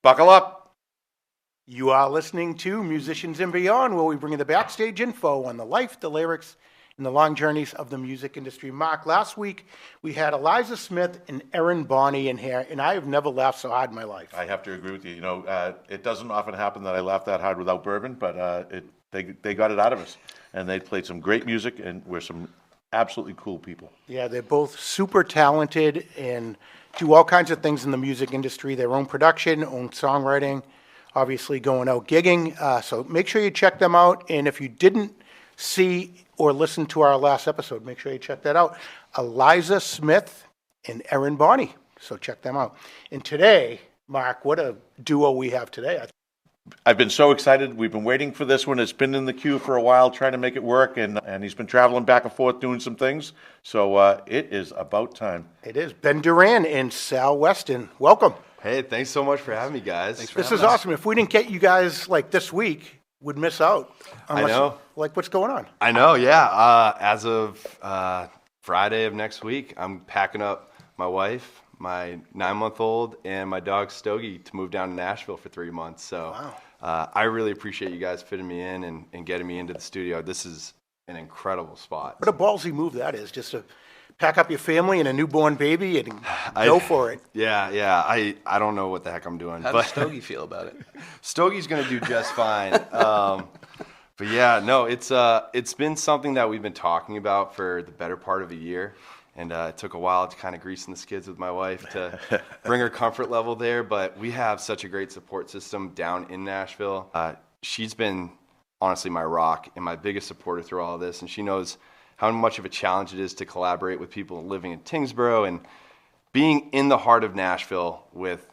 Buckle up. You are listening to Musicians and Beyond, where we bring you the backstage info on the life, the lyrics, and the long journeys of the music industry. Mark, last week we had Eliza Smith and Erin Bonney in here, and I have never laughed so hard in my life. I have to agree with you. You know, it doesn't often happen that I laugh that hard without bourbon, but they got it out of us. And they played some great music, and we're some absolutely cool people. Yeah, they're both super talented and do all kinds of things in the music industry, their own production, own songwriting, obviously going out gigging. So make sure you check them out. And if you didn't see or listen to our last episode, make sure you check that out. Eliza Smith and Erin Bonney. So check them out. And today, Mark, what a duo we have today. I've been so excited. We've been waiting for this one. It's been in the queue for a while, trying to make it work, and he's been traveling back and forth doing some things. So it is about time. It is. Ben Durand and Sal Weston. Welcome. Hey, thanks so much for having me, guys. This is awesome. If we didn't get you guys like this week, we'd miss out. Unless, I know. Like, what's going on? I know, yeah. As of Friday of next week, I'm packing up my wife, my 9-month-old, and my dog Stogie to move down to Nashville for 3 months. So I really appreciate you guys fitting me in and getting me into the studio. This is an incredible spot. What a ballsy move that is, just to pack up your family and a newborn baby and go for it. Yeah. I don't know what the heck I'm doing. How does Stogie feel about it? Stogie's going to do just fine. But yeah, no, it's been something that we've been talking about for the better part of a year. And it took a while to kind of grease the skids with my wife to bring her comfort level there. But we have such a great support system down in Nashville. She's been, honestly, my rock and my biggest supporter through all of this. And she knows how much of a challenge it is to collaborate with people living in Tyngsboro. And being in the heart of Nashville with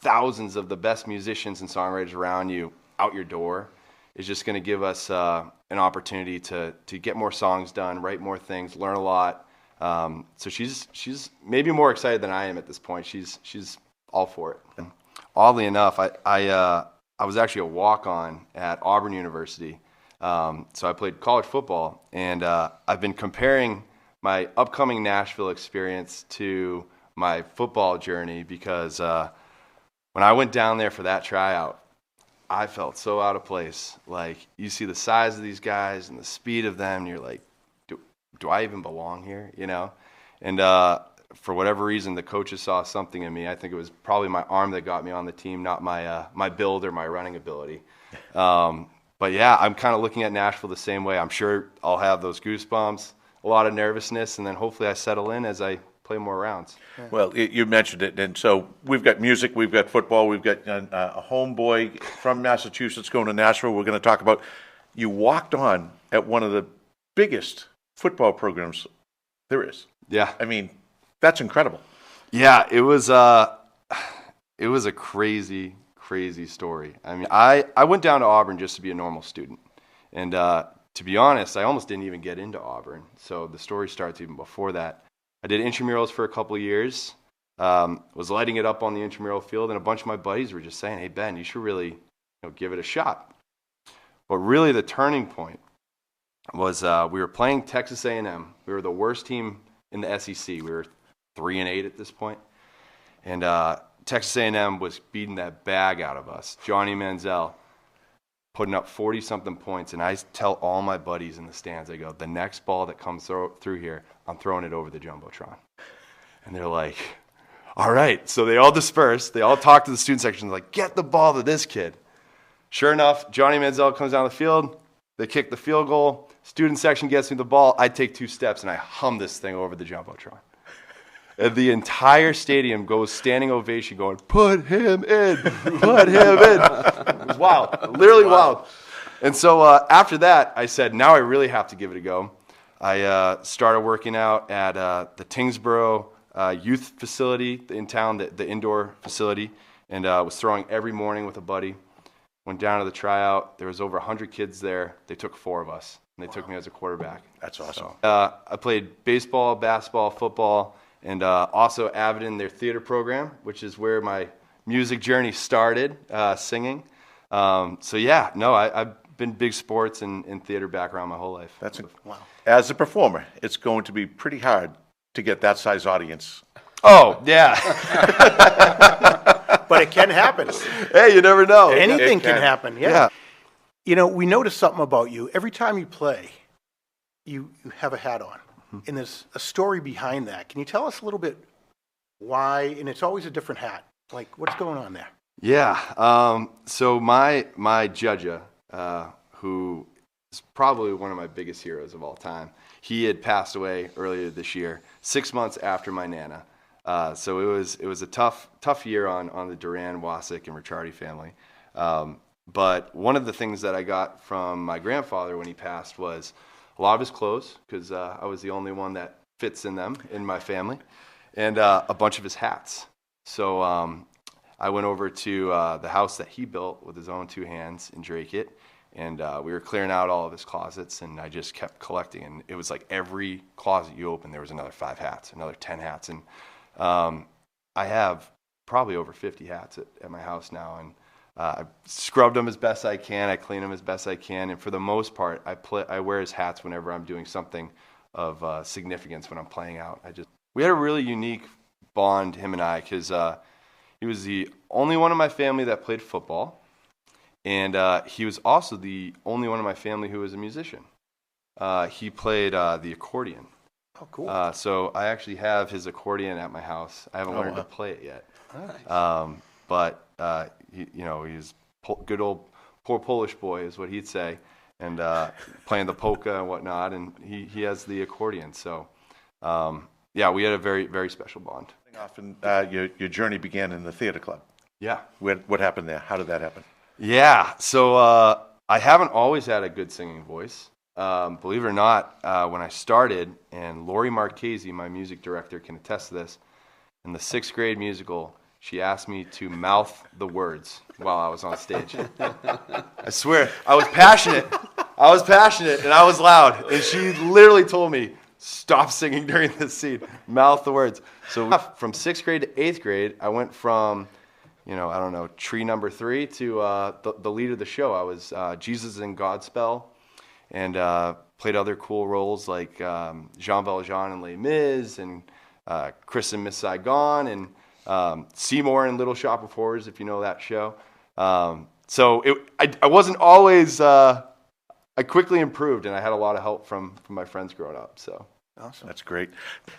thousands of the best musicians and songwriters around you out your door is just going to give us an opportunity to get more songs done, write more things, learn a lot. So she's maybe more excited than I am at this point. She's all for it. And oddly enough, I was actually a walk-on at Auburn University. So I played college football, and I've been comparing my upcoming Nashville experience to my football journey because when I went down there for that tryout, I felt so out of place. Like, you see the size of these guys and the speed of them, and you're like, do I even belong here, you know? And for whatever reason, the coaches saw something in me. I think it was probably my arm that got me on the team, not my build or my running ability. But yeah, I'm kind of looking at Nashville the same way. I'm sure I'll have those goosebumps, a lot of nervousness, and then hopefully I settle in as I play more rounds. Well, you mentioned it, and so we've got music, we've got football, we've got a homeboy from Massachusetts going to Nashville. We're going to talk about you walked on at one of the biggest football programs there is. Yeah. I mean, that's incredible. Yeah, it was a crazy story. I mean, I went down to Auburn just to be a normal student. And to be honest, I almost didn't even get into Auburn. So the story starts even before that. I did intramurals for a couple of years, was lighting it up on the intramural field, and a bunch of my buddies were just saying, hey, Ben, you should really give it a shot. But really the turning point was we were playing Texas A&M. We were the worst team in the SEC. We were 3-8 at this point. And Texas A&M was beating that bag out of us. Johnny Manziel putting up 40-something points. And I tell all my buddies in the stands, I go, the next ball that comes through here, I'm throwing it over the Jumbotron. And they're like, all right. So they all disperse. They all talk to the student section. They're like, get the ball to this kid. Sure enough, Johnny Manziel comes down the field. They kick the field goal. Student section gets me the ball. I take 2 steps, and I hum this thing over the Jumbotron. And the entire stadium goes standing ovation going, put him in, put him in. It was wild, literally wild. And so after that, I said, now I really have to give it a go. I started working out at the Tyngsboro youth facility in town, the indoor facility, and was throwing every morning with a buddy. Went down to the tryout. There was over 100 kids there. They took 4 of us, and they took me as a quarterback. That's awesome. So, I played baseball, basketball, football, and also avid in their theater program, which is where my music journey started, singing. So yeah, no, I've been big sports and theater background my whole life. Wow. As a performer, it's going to be pretty hard to get that size audience. Oh, yeah. but it can happen. Hey, you never know. Anything It can can. happen. Yeah. Yeah. You know, we noticed something about you. Every time you play, you have a hat on, and there's a story behind that. Can you tell us a little bit why? And it's always a different hat. Like, what's going on there? Yeah. So my judge, who is probably one of my biggest heroes of all time, he had passed away earlier this year, 6 months after my Nana. So it was a tough year on the Durand, Wasik, and Ricciardi family. But one of the things that I got from my grandfather when he passed was a lot of his clothes, because I was the only one that fits in them in my family, and a bunch of his hats. So I went over to the house that he built with his own 2 hands in Drake, and we were clearing out all of his closets, and I just kept collecting. And it was like every closet you opened, there was another 5 hats, another 10 hats. And I have probably over 50 hats at my house now, and I scrubbed them as best I can. I clean them as best I can, and for the most part, I wear his hats whenever I'm doing something of significance when I'm playing out. We had a really unique bond, him and I, because he was the only one in my family that played football, and he was also the only one in my family who was a musician. He played the accordion. Oh, cool. So I actually have his accordion at my house. I haven't learned to play it yet. Nice. But he's good old poor Polish boy is what he'd say, and playing the polka and whatnot, and he has the accordion. So yeah, we had a very, very special bond. Often your journey began in the theater club. Yeah. What happened there? How did that happen? Yeah. So I haven't always had a good singing voice. Believe it or not, when I started, and Lori Marchese, my music director, can attest to this, in the 6th grade musical, she asked me to mouth the words while I was on stage. I swear, I was passionate, and I was loud. And she literally told me, stop singing during this scene, mouth the words. So from 6th grade to 8th grade, I went from, tree number 3 to the lead of the show. I was Jesus in Godspell, and played other cool roles like Jean Valjean in Les Mis, and Chris in Miss Saigon, and Seymour in Little Shop of Horrors, if you know that show. So I wasn't always, I quickly improved, and I had a lot of help from my friends growing up. So Awesome. That's great.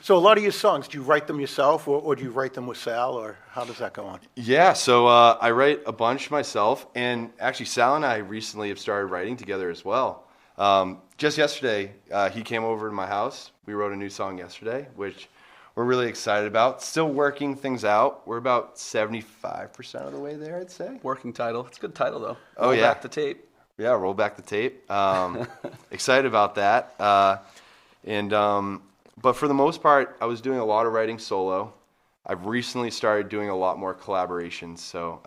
So a lot of your songs, do you write them yourself, or do you write them with Sal, or how does that go on? Yeah, so I write a bunch myself, and actually Sal and I recently have started writing together as well. Just yesterday, he came over to my house. We wrote a new song yesterday, which we're really excited about. Still working things out. We're about 75% of the way there, I'd say. Working title. It's a good title, though. Oh, yeah. Back the tape. Yeah, roll back the tape. Excited about that. But for the most part, I was doing a lot of writing solo. I've recently started doing a lot more collaborations. So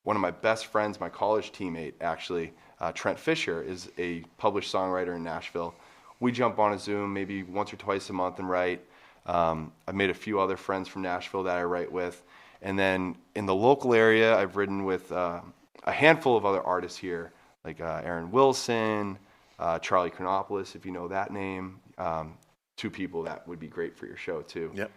one of my best friends, my college teammate, actually, Trent Fisher, is a published songwriter in Nashville. We jump on a Zoom maybe once or twice a month and write. I've made a few other friends from Nashville that I write with. And then in the local area, I've written with a handful of other artists here, like Aaron Wilson, Charlie Chronopoulos, if you know that name. 2 people that would be great for your show, too. Yep.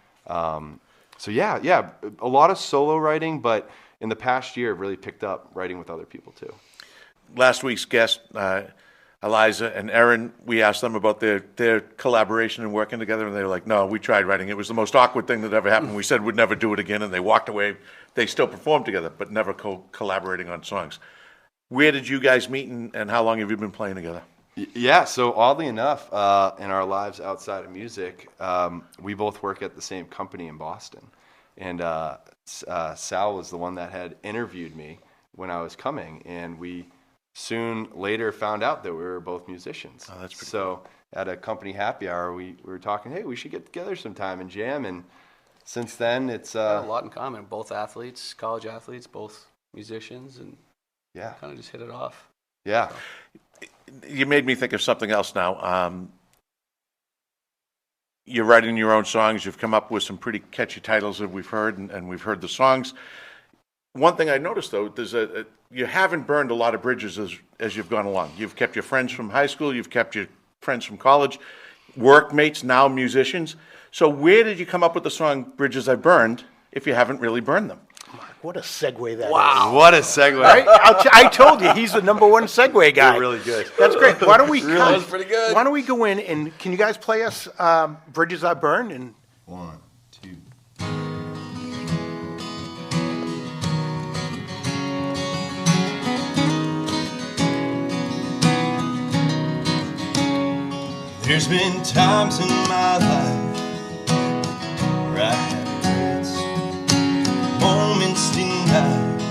So yeah, a lot of solo writing, but in the past year, I've really picked up writing with other people, too. Last week's guest, Eliza and Erin, we asked them about their collaboration and working together, and they were like, no, we tried writing. It was the most awkward thing that ever happened. We said we'd never do it again, and they walked away. They still performed together, but never collaborating on songs. Where did you guys meet, and how long have you been playing together? Yeah, so oddly enough, in our lives outside of music, we both work at the same company in Boston. And Sal was the one that had interviewed me when I was coming, and we soon later found out that we were both musicians. Oh, that's pretty So at a company happy hour, we were talking, hey, we should get together sometime and jam. And since then, it's... A lot in common. Both athletes, college athletes, both musicians, and yeah, kind of just hit it off. Yeah. You made me think of something else now. You're writing your own songs. You've come up with some pretty catchy titles that we've heard, and we've heard the songs. One thing I noticed, though, is that you haven't burned a lot of bridges as you've gone along. You've kept your friends from high school. You've kept your friends from college, workmates, now musicians. So where did you come up with the song Bridges I Burned if you haven't really burned them? What a segue that is. Wow. What a segue. Right? I told you, he's the number one segue guy. You're really good. That's great. Why don't we That was pretty good. Why don't we go in and can you guys play us Bridges I Burned? And 1, 2. There's been times in my life where I had regrets, moments denied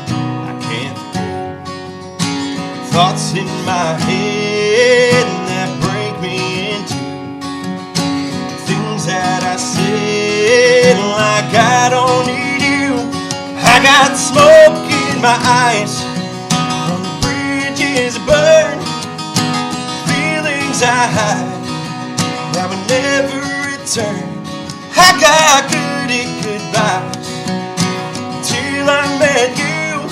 I can't forget, thoughts in my head that break me into things that I said, like I don't need you. I got smoke in my eyes from the bridges burned, I hide that would never return. I got goodbyes till I met you,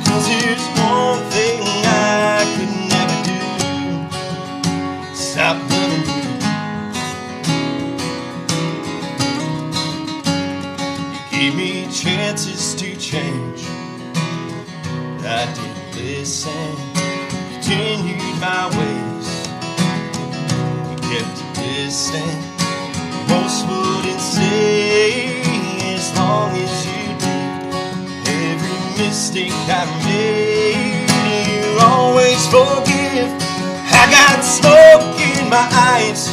'cause here's one thing I could never do: stop loving you. You gave me chances to change, I didn't listen, continued my ways, kept distant. Most wouldn't say as long as you did. Every mistake I made, you always forgive. I got smoke in my eyes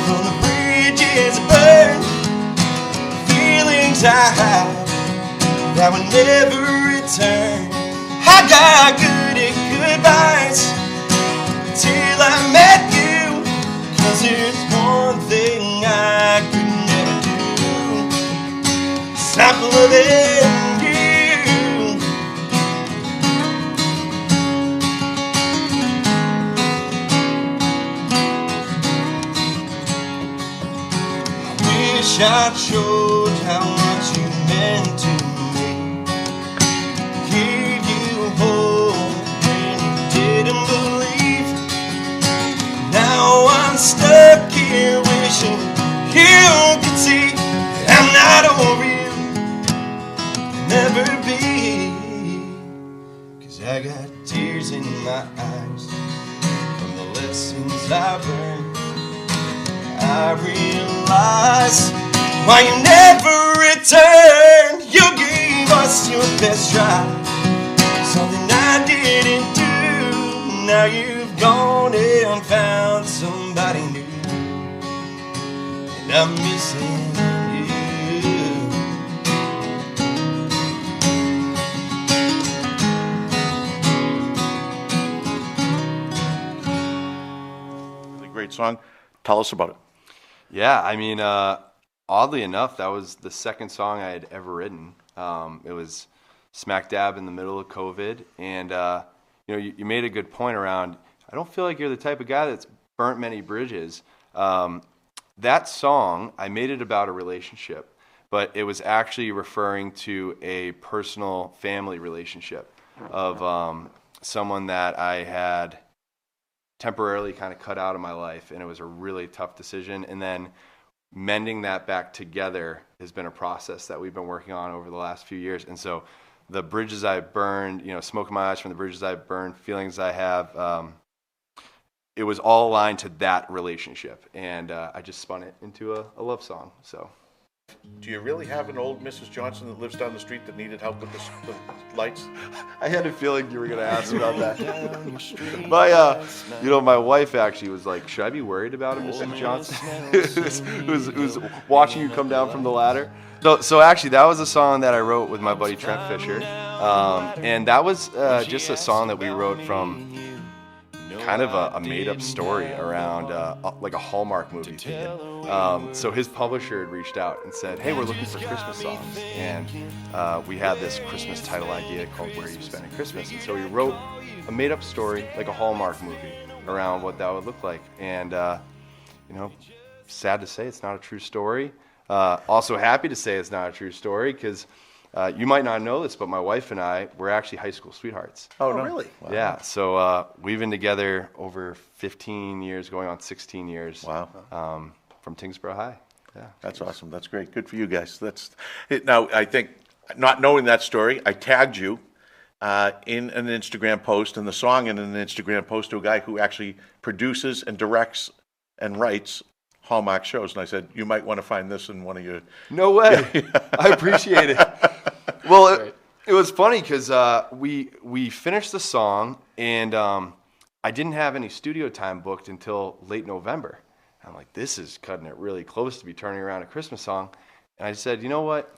from the bridges burned, feelings I had that would never return. I got goodbyes till I met you. 'Cause there's one thing I could never do: stop loving you. I wish I showed how much you meant to me, gave you hope when you didn't believe. Now I'm stuck here wishing you could see that I'm not over you, never be. 'Cause I got tears in my eyes from the lessons I learned. I realize why you never returned. You gave us your best try, something I didn't do. Now you've gone and found somebody new, and I'm missing you. Really great song. Tell us about it. Yeah, I mean, oddly enough, that was the second song I had ever written. It was smack dab in the middle of COVID, and you made a good point around, I don't feel like you're the type of guy that's burnt many bridges. That song, I made it about a relationship, but it was actually referring to a personal family relationship of someone that I had temporarily kind of cut out of my life, and it was a really tough decision. And then mending that back together has been a process that we've been working on over the last few years. And so the bridges I burned, smoke in my eyes from the bridges I burned, feelings I have, it was all aligned to that relationship. And I just spun it into a love song. So. Do you really have an old Mrs. Johnson that lives down the street that needed help with the lights? I had a feeling you were going to ask about that. My wife actually was like, should I be worried about a Mrs. Johnson who's watching you come down from the ladder? So actually, that was a song that I wrote with my buddy Trent Fisher. And that was just a song that we wrote from kind of a made-up story around like a Hallmark movie theme. So his publisher had reached out and said, hey, we're looking for Christmas songs. And we had this Christmas title idea called Where Are You Spending Christmas? And so we wrote a made-up story, like a Hallmark movie, around what that would look like. And, sad to say it's not a true story. Also happy to say it's not a true story because you might not know this, but my wife and I were actually high school sweethearts. Oh, no. Really? Wow. Yeah, so we've been together over 15 years, going on 16 years. Wow. From Tingsboro High. Yeah, That's awesome. That's great. Good for you guys. Now, I think not knowing that story, I tagged you in an Instagram post and the song in an Instagram post to a guy who actually produces and directs and writes Hallmark shows. And I said, you might want to find this in one of your... No way. I appreciate it. Well, it was funny because we finished the song, and I didn't have any studio time booked until late November. I'm like, this is cutting it really close to be turning around a Christmas song. And I said, you know what?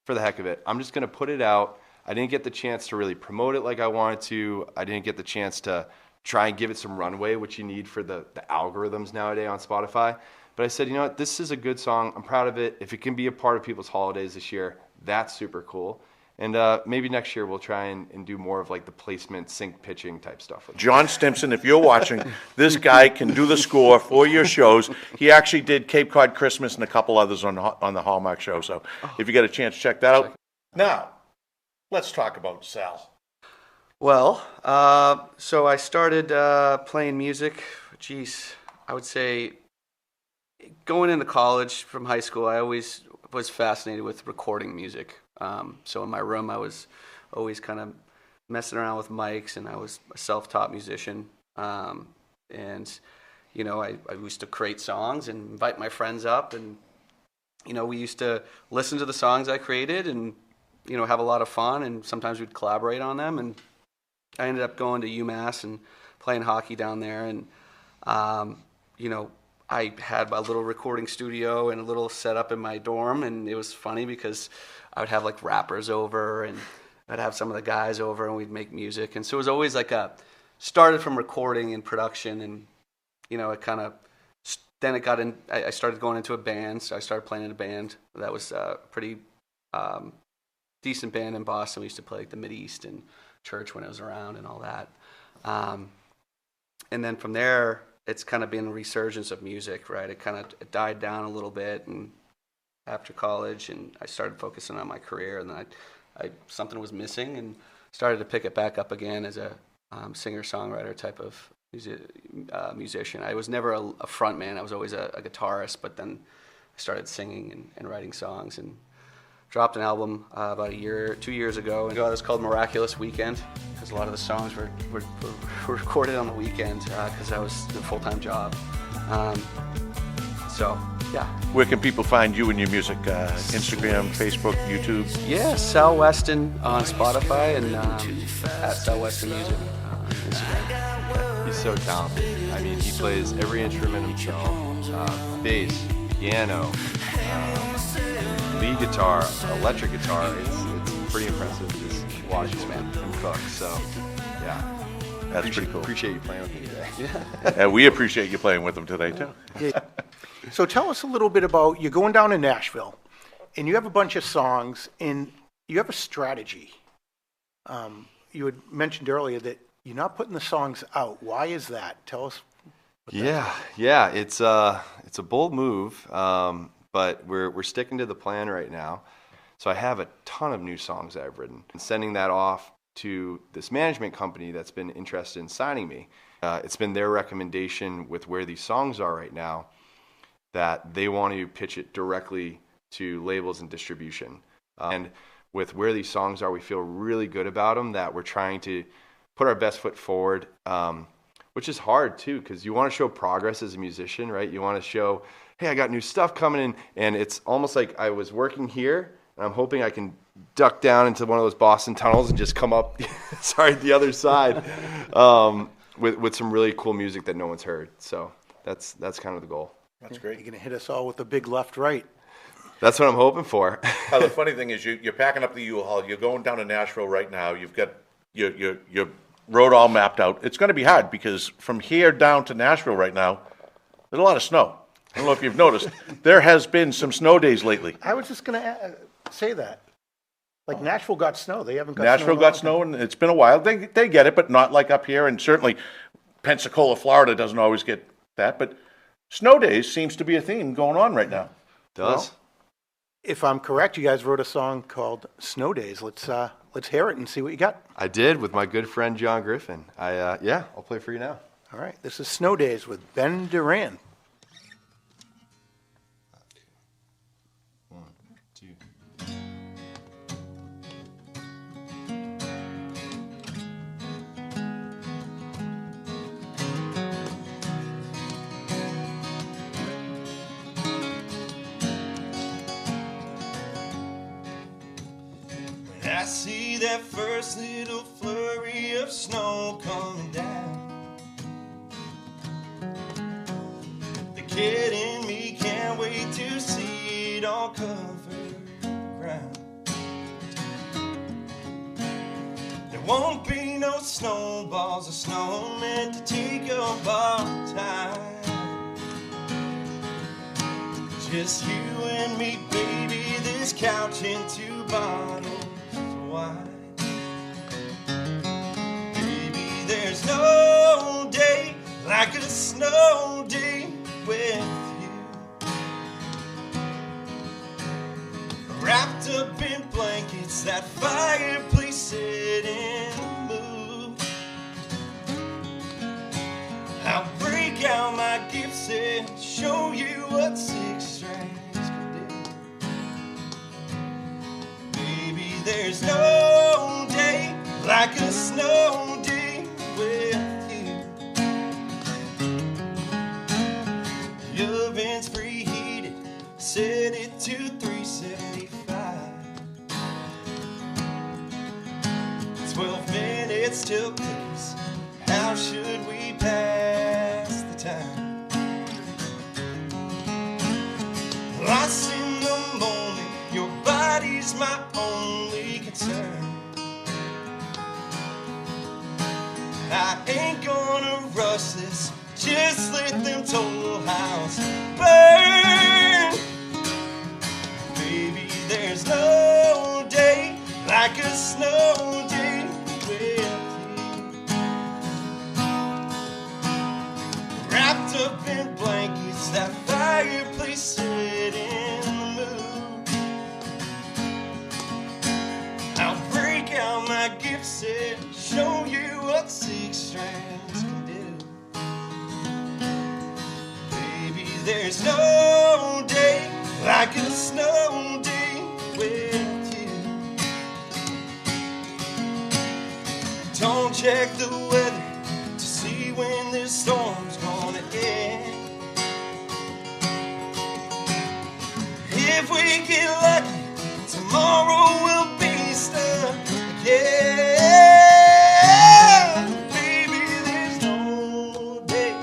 For the heck of it, I'm just going to put it out. I didn't get the chance to really promote it like I wanted to. I didn't get the chance to try and give it some runway, which you need for the algorithms nowadays on Spotify. But I said, you know what? This is a good song. I'm proud of it. If it can be a part of people's holidays this year, that's super cool. And maybe next year we'll try and do more of like the placement, sync pitching type stuff. John Stimson, if you're watching, this guy can do the score for your shows. He actually did Cape Cod Christmas and a couple others on the Hallmark show. So if you get a chance, check that out. Now, let's talk about Sal. Well, so I started playing music. Geez, I would say going into college from high school, I always was fascinated with recording music. So in my room, I was always kind of messing around with mics, and I was a self-taught musician. And, you know, I used to create songs and invite my friends up, and, you know, we used to listen to the songs I created and, you know, have a lot of fun, and sometimes we'd collaborate on them. And I ended up going to UMass and playing hockey down there, and, you know, I had my little recording studio and a little setup in my dorm, and it was funny because I would have like rappers over, and I'd have some of the guys over, and we'd make music. And so it was always like started from recording and production, and, you know, it kind of, then it got in, I started going into a band, so I started playing in a band. That was a pretty decent band in Boston. We used to play like the Mideast and church when it was around and all that. And then from there, it's kind of been a resurgence of music, right? It died down a little bit and after college, and I started focusing on my career, and then I something was missing and started to pick it back up again as a singer-songwriter type of musician. I was never a front man. I was always a guitarist, but then I started singing and writing songs, and dropped an album about 2 years ago. And it was called Miraculous Weekend, because a lot of the songs were recorded on the weekend because that was the full-time job. So, yeah. Where can people find you and your music? Instagram, Facebook, YouTube? Yeah, Sal Weston on Spotify, and at Sal Weston Music on Instagram. He's so talented. I mean, he plays every instrument himself. Bass, piano, lead guitar, electric guitar. It's pretty impressive just watching him cook. So, yeah. That's pretty cool. Appreciate you playing with me today. Yeah. We appreciate you playing with them today, too. Yeah. So tell us a little bit about, you're going down to Nashville, and you have a bunch of songs, and you have a strategy. You had mentioned earlier that you're not putting the songs out. Why is that? Tell us. Yeah. It's a bold move, but we're sticking to the plan right now. So I have a ton of new songs that I've written, and sending that off to this management company that's been interested in signing me. It's been their recommendation with where these songs are right now, that they want to pitch it directly to labels and distribution. And with where these songs are, we feel really good about them, that we're trying to put our best foot forward, which is hard too, because you want to show progress as a musician, right? You want to show, hey, I got new stuff coming in, and it's almost like I was working here, and I'm hoping I can duck down into one of those Boston tunnels and just come up, the other side, with some really cool music that no one's heard. So that's kind of the goal. That's great. You're going to hit us all with a big left-right. That's what I'm hoping for. The funny thing is, you're packing up the U-Haul. You're going down to Nashville right now. You've got your road all mapped out. It's going to be hard because from here down to Nashville right now, there's a lot of snow. I don't know if you've noticed. There has been some snow days lately. I was just going to say that. Like Nashville got snow. They haven't got Nashville snow. got snow, and it's been a while. They get it, but not like up here. And certainly Pensacola, Florida doesn't always get that. But snow days seems to be a theme going on right now. Does? Well, if I'm correct, you guys wrote a song called Snow Days. Let's hear it and see what you got. I did with my good friend John Griffin. I'll play for you now. All right. This is Snow Days with Ben Durand. 1, 2. I see that first little flurry of snow coming down. The kid in me can't wait to see it all cover the ground. There won't be no snowballs or snow meant to take up our time. Just you and me, baby, this couch and 2 bottles of wine. Baby, there's no day like a snow day with you. Wrapped up in blankets, that fireplace set in the mood. I'll break out my gifts and show you what 6 strings can do. Baby, there's no day like a snow day with you. The oven's preheated, set it to 375. 12 minutes till close. How should we pass the time? Lost in the moment, your body's my only concern. I ain't gonna rush this, just let them toll house burn. Baby, there's no day like a snow day with you. Wrapped up in blankets, that fireplace set in the mood. I'll break out my gifts and show you what 6 strands can do. Baby, there's no day like a snow day with you. Don't check the weather to see when this storm's gonna end. If we get lucky, tomorrow we'll be stuck again. Baby, there's no day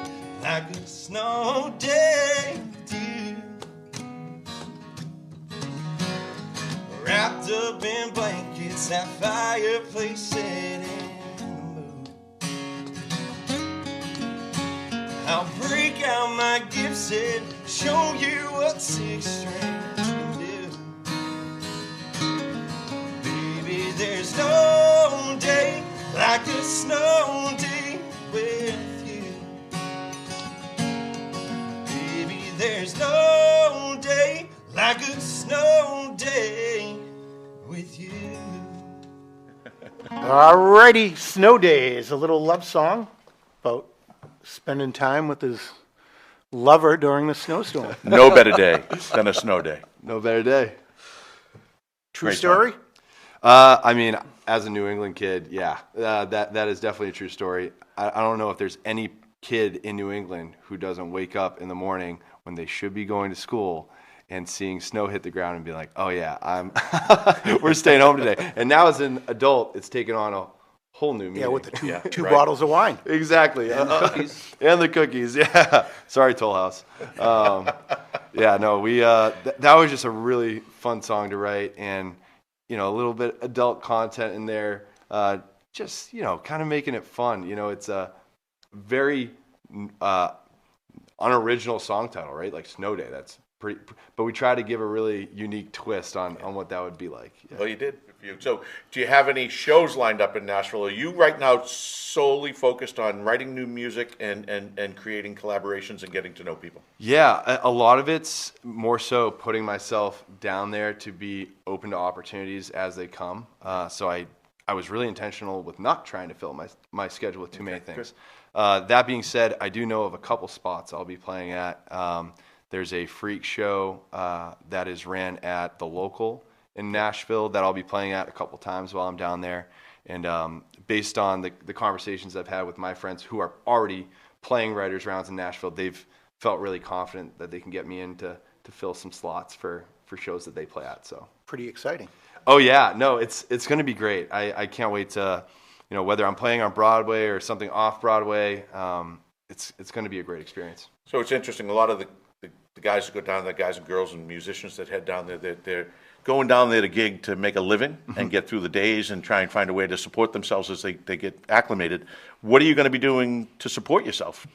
like a snow day with you. Wrapped up in blankets, that fireplace set in the mood. I'll break out my gifts and show you what 6 strings can do. Baby, there's no day like a snow day with you. Baby, there's no day like a snow day with you. Alrighty, Snow Days, a little love song about spending time with his lover during the snowstorm. No better day than a snow day. No better day. True Great story? I mean, as a New England kid, yeah, that is definitely a true story. I don't know if there's any kid in New England who doesn't wake up in the morning when they should be going to school and seeing snow hit the ground and be like, oh yeah, we're staying home today. And now as an adult, it's taken on a whole new meaning. Yeah, with the two right. bottles of wine. Exactly. And the cookies. And the cookies, yeah. Sorry, Toll House. Yeah, no, we that was just a really fun song to write, and a little bit adult content in there. Just kind of making it fun. It's a very unoriginal song title, right? Like Snow Day. That's pretty. But we try to give a really unique twist on what that would be like. Yeah. Well, you did. So, do you have any shows lined up in Nashville? Are you right now solely focused on writing new music and creating collaborations and getting to know people? Yeah, a lot of it's more so putting myself down there to be open to opportunities as they come. So I was really intentional with not trying to fill my schedule with too many things. That being said, I do know of a couple spots I'll be playing at. There's a freak show that is ran at the local in Nashville that I'll be playing at a couple times while I'm down there. And based on the conversations I've had with my friends who are already playing writers' rounds in Nashville, they've felt really confident that they can get me in to fill some slots for shows that they play at. So Pretty exciting. Oh yeah, no, it's going to be great. I can't wait to, whether I'm playing on Broadway or something off Broadway, it's going to be a great experience. So it's interesting. A lot of the guys that go down there, guys and girls and musicians that head down there, they're going down there to gig to make a living and get through the days and try and find a way to support themselves as they get acclimated. What are you going to be doing to support yourself?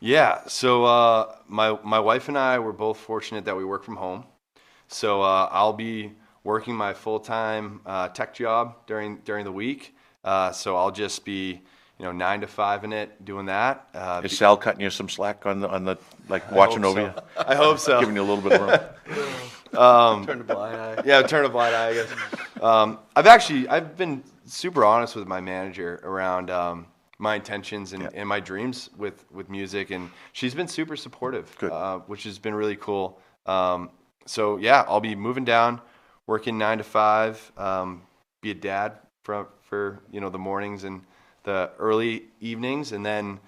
Yeah, so my wife and I were both fortunate that we work from home. So I'll be working my full-time tech job during the week. So I'll just be 9 to 5 in it doing that. Is Sal cutting you some slack on the like watching over you? I hope so. Giving you a little bit of room. Turn a blind eye. Yeah, turn a blind eye, I guess. I've been super honest with my manager around my intentions and my dreams with music, and she's been super supportive, which has been really cool. So yeah, I'll be moving down, working 9 to 5, be a dad for the mornings and the early evenings, and then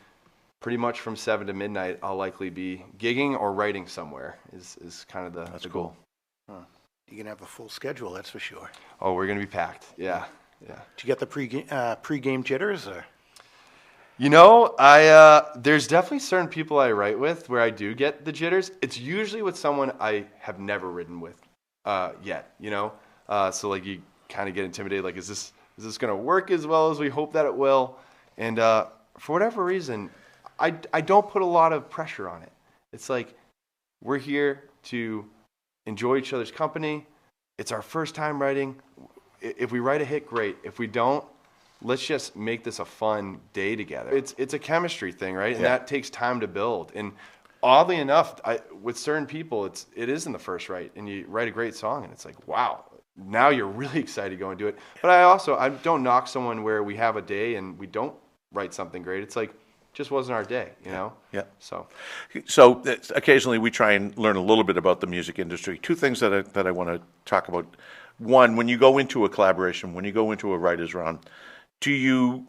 pretty much from 7 to midnight, I'll likely be gigging or writing somewhere. Is kind of the goal. Huh. You're gonna have a full schedule, that's for sure. Oh, we're gonna be packed. Yeah. Did you get the pre-game jitters? Or? There's definitely certain people I write with where I do get the jitters. It's usually with someone I have never written with yet. So like you kind of get intimidated. Like, is this gonna work as well as we hope that it will? And for whatever reason, I don't put a lot of pressure on it. It's like we're here to enjoy each other's company. It's our first time writing. If we write a hit, great. If we don't, let's just make this a fun day together. It's a chemistry thing, right? And that takes time to build. And oddly enough, with certain people, it is in the first write, and you write a great song, and it's like, wow, now you're really excited to go and do it. But I don't knock someone where we have a day and we don't write something great. It's like, just wasn't our day, Yeah. So occasionally we try and learn a little bit about the music industry. Two things that I want to talk about. One, when you go into a collaboration, when you go into a writer's round, are you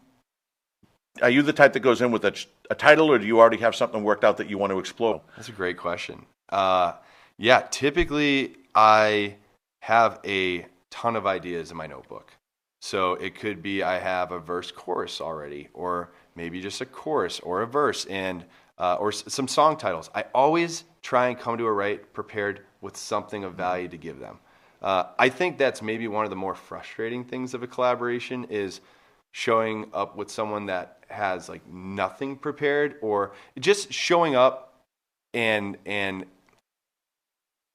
the type that goes in with a title, or do you already have something worked out that you want to explore? That's a great question. Typically I have a ton of ideas in my notebook. So it could be I have a verse chorus already, or maybe just a chorus or a verse, and or some song titles. I always try and come to a write prepared with something of value to give them. I think that's maybe one of the more frustrating things of a collaboration is showing up with someone that has like nothing prepared, or just showing up and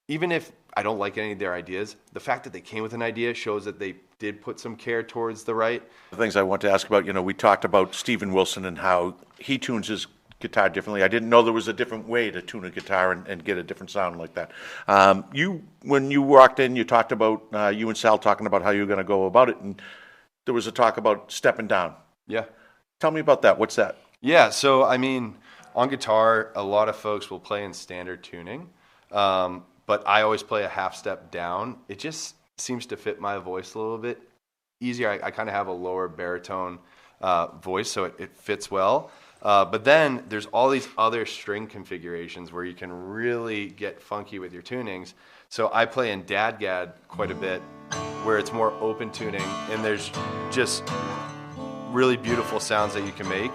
even if I don't like any of their ideas, the fact that they came with an idea shows that they did put some care towards the write. The things I want to ask about, we talked about Steven Wilson and how he tunes his guitar differently. I didn't know there was a different way to tune a guitar and get a different sound like that. When you walked in, you talked about, you and Sal talking about how you were going to go about it, and there was a talk about stepping down. Yeah. Tell me about that. What's that? Yeah, so I mean, on guitar, a lot of folks will play in standard tuning, but I always play a half step down. It just seems to fit my voice a little bit easier. I kind of have a lower baritone voice, so it fits well. But then there's all these other string configurations where you can really get funky with your tunings. So I play in dadgad quite a bit, where it's more open tuning, and there's just really beautiful sounds that you can make.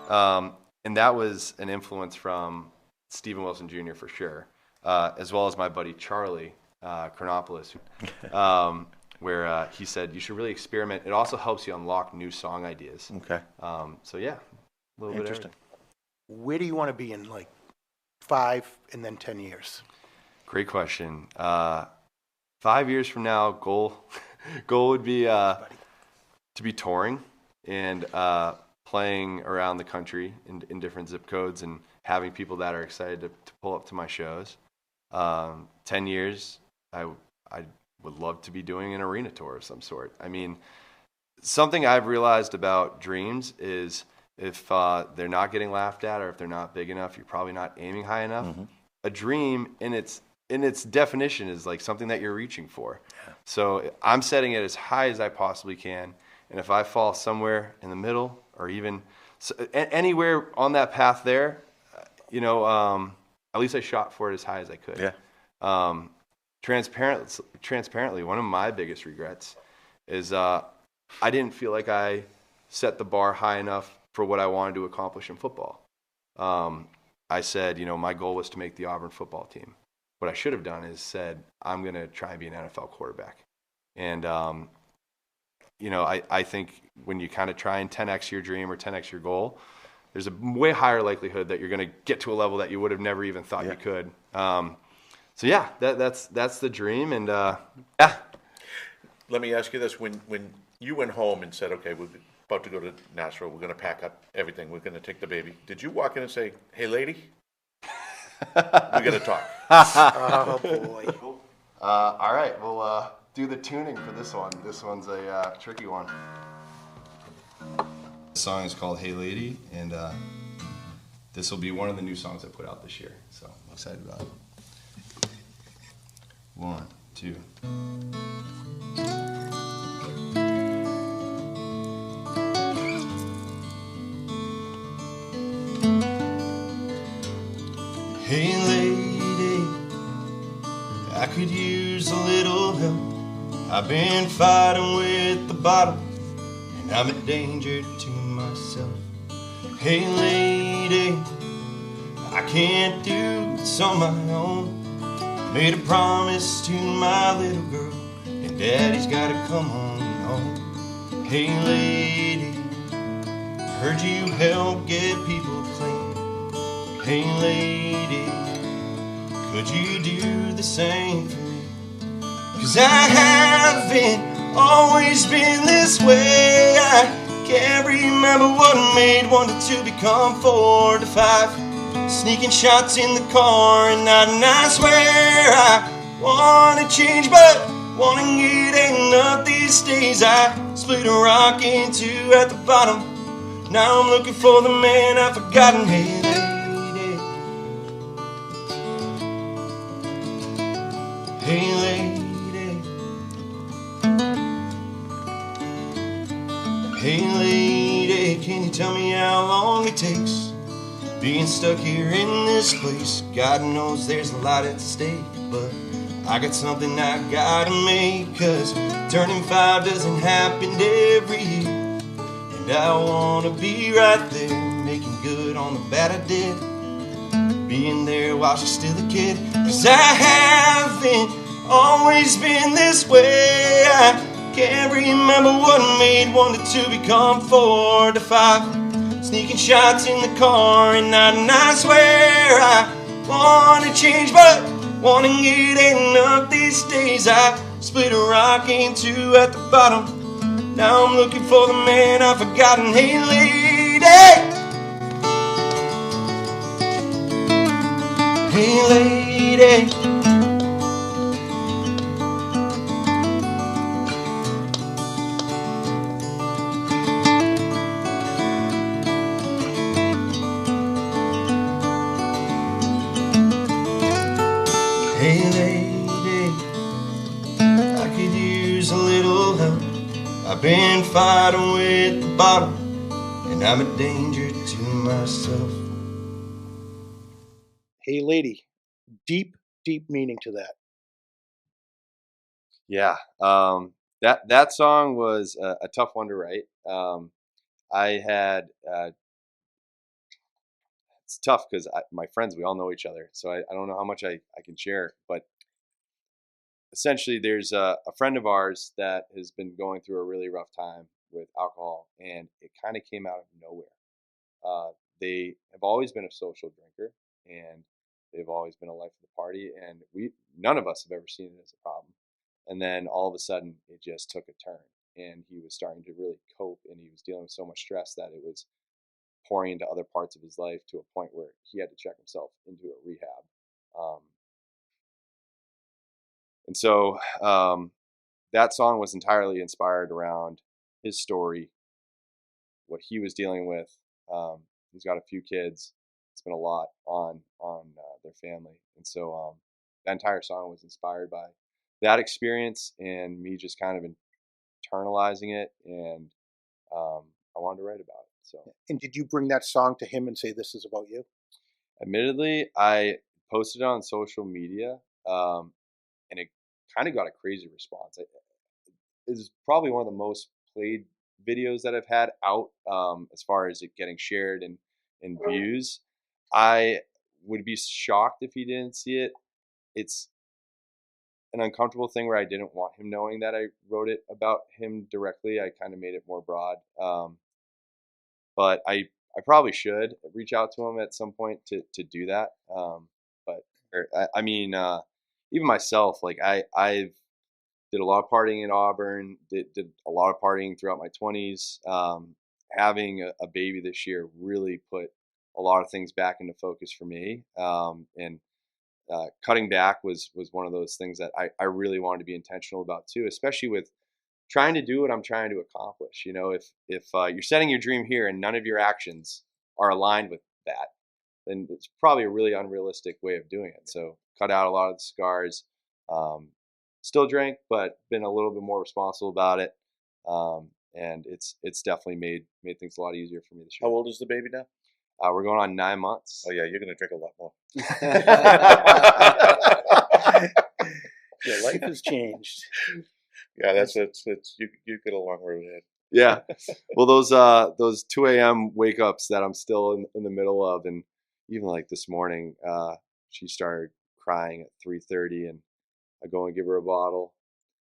And that was an influence from Steven Wilson Jr. for sure, as well as my buddy Charlie Chronopoulos, where he said you should really experiment. It also helps you unlock new song ideas. Okay. So yeah, a little bit interesting. Where do you want to be in like 5 and then 10 years? Great question. 5 years from now, goal would be to be touring and playing around the country in different zip codes and having people that are excited to pull up to my shows. 10 years, I would love to be doing an arena tour of some sort. I mean, something I've realized about dreams is if they're not getting laughed at, or if they're not big enough, you're probably not aiming high enough. Mm-hmm. A dream in its definition is like something that you're reaching for. Yeah. So I'm setting it as high as I possibly can, and if I fall somewhere in the middle, or even anywhere on that path there, at least I shot for it as high as I could. Yeah. Transparently, one of my biggest regrets is I didn't feel like I set the bar high enough for what I wanted to accomplish in football. I said, my goal was to make the Auburn football team. What I should have done is said, I'm going to try and be an NFL quarterback. And, I think when you kind of try and 10x your dream or 10x your goal, there's a way higher likelihood that you're going to get to a level that you would have never even thought you could. So yeah, that's the dream. And yeah. Let me ask you this: when you went home and said, "Okay, we're about to go to Nashville. We're going to pack up everything. We're going to take the baby." Did you walk in and say, "Hey, lady, we got to talk"? Oh, boy. All right, we'll do the tuning for this one. This one's a tricky one. The song is called Hey Lady, and this will be one of the new songs I put out this year, so I'm excited about it. 1, 2. Hey lady, I could use a little help. I've been fighting with the bottle, and I'm a danger to myself. Hey lady, I can't do this on my own. Made a promise to my little girl, and daddy's gotta come on home. Hey lady, heard you help get people clean. Hey lady, could you do the same for me? 'Cause I haven't always been this way. I can't remember what made 1 to 2 become 4 to 5. Sneaking shots in the car and I swear I wanna change, but wanting it ain't enough these days. I split a rock in 2 at the bottom. Now I'm looking for the man I've forgotten. Hey lady, hey lady, hey lady, can you tell me how long it takes being stuck here in this place? God knows there's a lot at stake, but I got something I gotta make. 'Cause turning 5 doesn't happen every year, and I wanna be right there, making good on the bad I did, being there while she's still a kid. 'Cause I haven't always been this way. I can't remember what made 1 to 2 become 4 to 5. Sneaking shots in the car and I swear I wanna change, but wanting it ain't enough these days. I split a rock in 2 at the bottom. Now I'm looking for the man I've forgotten. Hey lady, hey lady, hey lady, I could use a little help. I've been fighting with the bottle, and I'm a danger to myself. Hey, lady. Deep, deep meaning to that. Yeah, that song was a tough one to write. I had it's tough because my friends, we all know each other, so I don't know how much I can share, but essentially there's a friend of ours that has been going through a really rough time with alcohol, and it kind of came out of nowhere. They have always been a social drinker, and they've always been a life of the party, and none of us have ever seen it as a problem. And then all of a sudden it just took a turn, and he was starting to really cope, and he was dealing with so much stress that it was pouring into other parts of his life to a point where he had to check himself into a rehab. And so that song was entirely inspired around his story, what he was dealing with. He's got a few kids. It's been a lot on their family, and so that entire song was inspired by that experience and me just kind of internalizing it, and I wanted to write about it. So, And did you bring that song to him and say, this is about you? admittedly, I posted it on social media, and it kind of got a crazy response. is probably one of the most played videos that I've had out, as far as it getting shared and views. I would be shocked if he didn't see it. It's an uncomfortable thing where I didn't want him knowing that I wrote it about him directly. I kind of made it more broad. But I probably should reach out to him at some point to do that. I mean, even myself, like I've did a lot of partying in Auburn, did a lot of partying throughout my 20s. Having a baby this year really put a lot of things back into focus for me. And cutting back was one of those things that I really wanted to be intentional about too, especially with trying to do what I'm trying to accomplish. You know, if you're setting your dream here and none of your actions are aligned with that, then it's probably a really unrealistic way of doing it. So cut out a lot of the cigars. Still drank, but been a little bit more responsible about it. And it's definitely made things a lot easier for me this year. How old is the baby now? We're going on 9 months. Oh yeah, you're going to drink a lot more. Your life has changed. Yeah, that's you get a long road ahead. Yeah. Well, those 2 a.m. wake ups that I'm still in the middle of, and even like this morning, she started crying at 3:30, and I go and give her a bottle.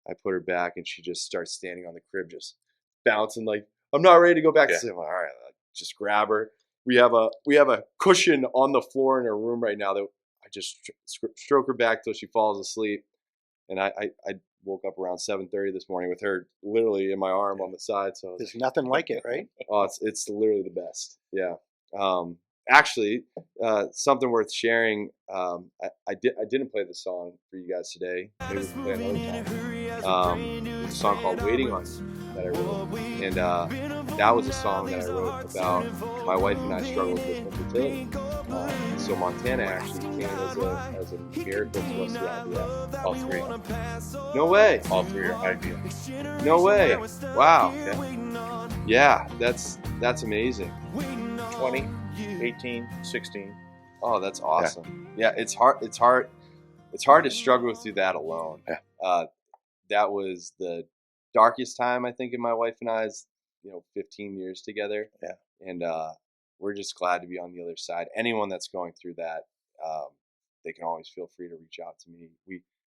I put her back, and she just starts standing on the crib, just bouncing like, I'm not ready to go back to sleep. I'm like, all right, just grab her. We have a cushion on the floor in her room right now that I just stroke her back till she falls asleep. And I woke up around 7:30 this morning with her literally in my arm on the side. So There's nothing like it, right? oh, it's literally the best. Yeah. Actually, something worth sharing. I didn't play the song for you guys today. Maybe we can play another time. It's a song called "Waiting on You" that I wrote, and that was a song that I wrote about my wife and I struggled with infertility. So Montana actually came as a miracle to us throughout the All three. No way. All three are IVF. No way. Wow. Yeah, that's amazing. 20, 18, 16. Oh, that's awesome. Yeah, it's hard to struggle through that alone. Yeah. That was the darkest time, I think, in my wife and I's 15 years together. Yeah. And we're just glad to be on the other side. Anyone that's going through that, they can always feel free to reach out to me.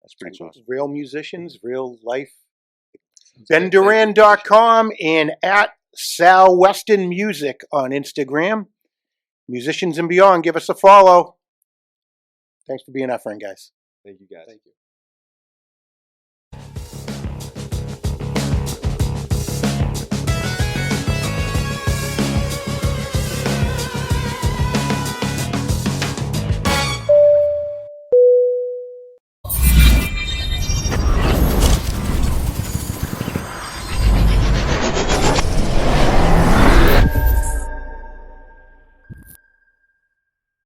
That's pretty awesome. Real musicians, real life. BenDurand.com and at Sal Weston Music on Instagram. Musicians and beyond, give us a follow. Thanks for being our friend, guys. Thank you guys. Thank you.